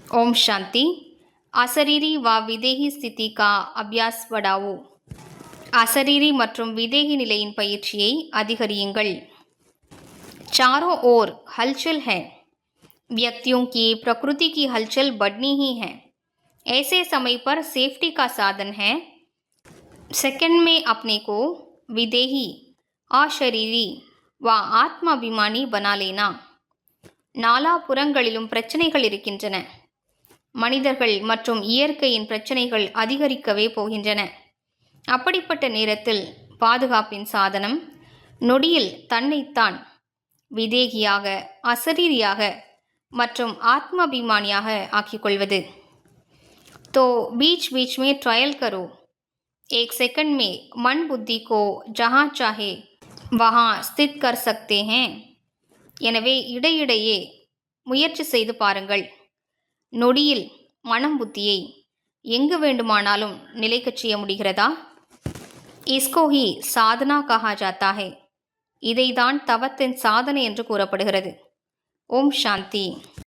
ओम शांति। அசரீரி व விதேகி ஸ்திதி का अभ्यास बढ़ाओ। அசரீரி மற்றும் விதேகி நிலையின் பயிற்சியை அதிகரியுங்கள்। चारों ओर हलचल है, व्यक्तियों की प्रकृति की हलचल बढ़नी ही है। ऐसे समय पर सेफ्टी का साधन है सेकंड में अपने को विदेही, अशरीरी व आत्माभिमानी बना लेना। நாலா புறங்களிலும் பிரச்சனைகள் இருக்கின்றன। மனிதர்கள் மற்றும் இயற்கையின் பிரச்சனைகள் அதிகரிக்கவே போகின்றன। அப்படிப்பட்ட நேரத்தில் பாதுகாப்பின் சாதனம் நொடியில் தன்னைத்தான் விதேகியாக, அசரீரியாக மற்றும் ஆத்மாபிமானியாக ஆக்கிக்கொள்வது। तो बीच बीच में ट्रायल करो, एक सेकंड में मन बुद्धि को जहाँ चाहे वहाँ स्थित कर सकते हैं। எனவே இடையிடையே முயற்சி செய்து பாருங்கள்। நொடியில் மனம் புத்தியை எங்கு வேண்டுமானாலும் நிலைக்கச் செய்ய முடிகிறதா? इसको ही साधना कहा जाता है। இதைதான் தவத்தின் சாதனை என்று கூறப்படுகிறது। ஓம் சாந்தி।